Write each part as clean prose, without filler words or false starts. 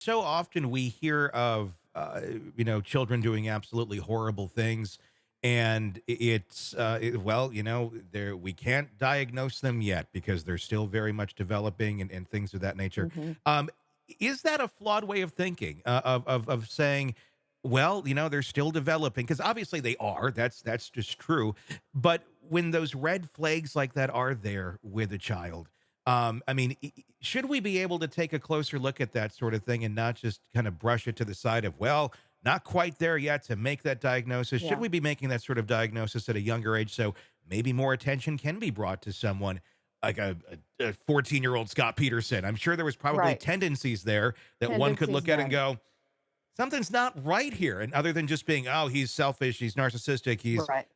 So often we hear of children doing absolutely horrible things, and well, there we can't diagnose them yet because they're still very much developing and things of that nature. Mhm. um is that a flawed way of thinking, of saying, well, they're still developing? Because obviously they are. That's just true. But when those red flags like that are there with a child, I mean, should we be able to take a closer look at that sort of thing and not just kind of brush it to the side of, well, not quite there yet to make that diagnosis? Should Yeah. we be making that sort of diagnosis at a younger age so maybe more attention can be brought to someone like a 14-year-old Scott Peterson? I'm sure there was probably Right. tendencies there that one could Tendencies look at and then. go, something's not right here. And other than just being, oh, he's selfish, he's narcissistic, he's, Right.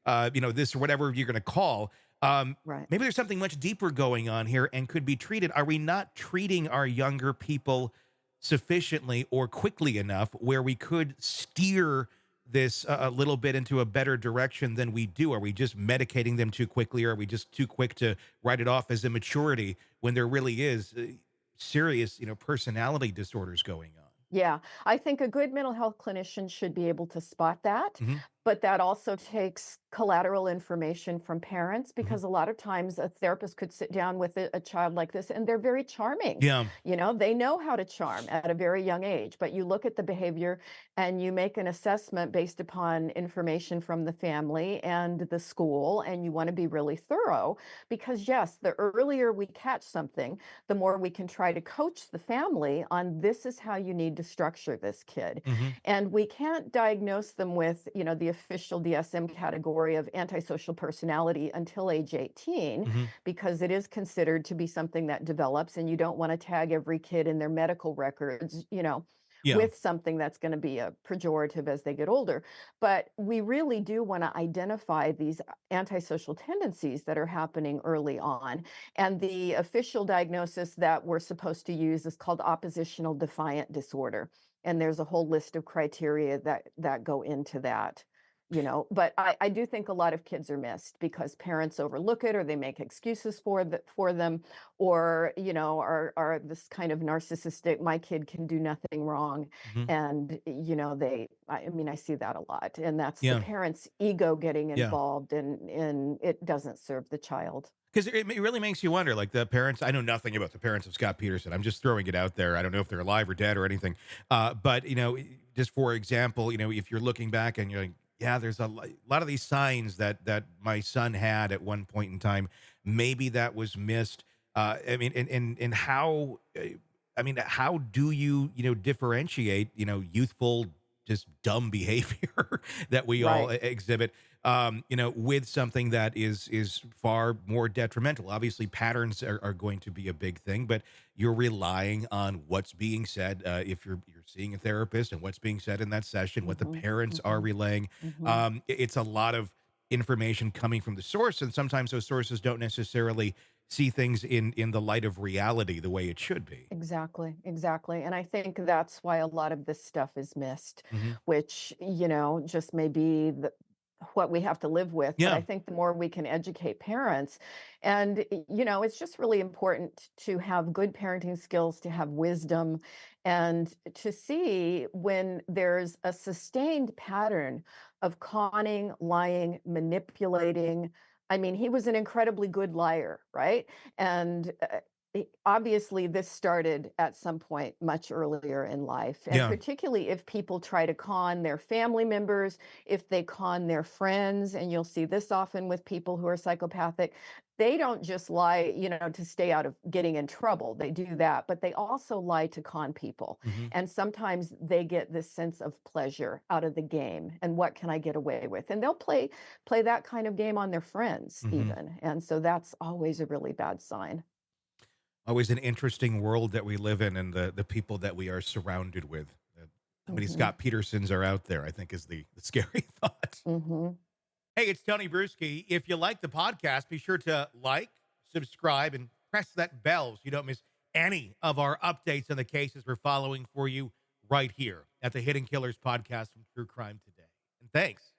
this or whatever you're going to call. Right. Maybe there's something much deeper going on here and could be treated. Are we not treating our younger people sufficiently or quickly enough where we could steer this a little bit into a better direction than we do? Are we just medicating them too quickly? Or are we just too quick to write it off as immaturity when there really is serious, personality disorders going on? Yeah, I think a good mental health clinician should be able to spot that, Hmm. but that also takes collateral information from parents Hmm. because a lot of times a therapist could sit down with a child like this and they're very charming. Yeah. They know how to charm at a very young age, but you look at the behavior and you make an assessment based upon information from the family and the school, and you want to be really thorough because, yes, the earlier we catch something, the more we can try to coach the family on this is how you need to structure this kid. Hmm. And we can't diagnose them with, the official DSM category of antisocial personality until age 18, Hmm. because it is considered to be something that develops, and you don't want to tag every kid in their medical records, Yeah. with something that's going to be a pejorative as they get older. But we really do want to identify these antisocial tendencies that are happening early on. And the official diagnosis that we're supposed to use is called oppositional defiant disorder. And there's a whole list of criteria that go into that. But I do think a lot of kids are missed because parents overlook it or they make excuses for them, or are this kind of narcissistic, my kid can do nothing wrong. Hmm. And I mean, I see that a lot, and that's the Yeah. parents' ego getting Yeah. involved, and it doesn't serve the child. Because it really makes you wonder, like the parents. I know nothing about the parents of Scott Peterson. I'm just throwing it out there. I don't know if they're alive or dead or anything. But just for example, if you're looking back and you're like, yeah, there's lot of these signs that my son had at one point in time. Maybe that was missed. I mean, and how? I mean, how do you differentiate youthful just dumb behavior that we all Right. exhibit, with something that is far more detrimental? Obviously, patterns are going to be a big thing, but you're relying on what's being said, if you're seeing a therapist, and what's being said in that session, what the Mhm, parents are mhm, relaying. mhm. It's a lot of information coming from the source, and sometimes those sources don't necessarily see things in the light of reality the way it should be. Exactly, exactly, and I think that's why a lot of this stuff is missed, Hmm. which, just may be what we have to live with, but I Yeah. think the more we can educate parents, and, it's just really important to have good parenting skills, to have wisdom, and to see when there's a sustained pattern of conning, lying, manipulating. I mean, he was an incredibly good liar, right? And, obviously, this started at some point much earlier in life, and Yeah. particularly if people try to con their family members, if they con their friends, and you'll see this often with people who are psychopathic. They don't just lie, to stay out of getting in trouble. They do that, but they also lie to con people. Hmm. And sometimes they get this sense of pleasure out of the game. And what can I get away with? And they'll play that kind of game on their friends Hmm. even. And so that's always a really bad sign. Always an interesting world that we live in, and the people that we are surrounded with. How many Mhm. Scott Petersons are out there, I think, is the scary thought. Mhm. Hey, it's Tony Brueski. If you like the podcast, be sure to like, subscribe, and press that bell so you don't miss any of our updates on the cases we're following for you right here at the Hidden Killers podcast from True Crime Today. And thanks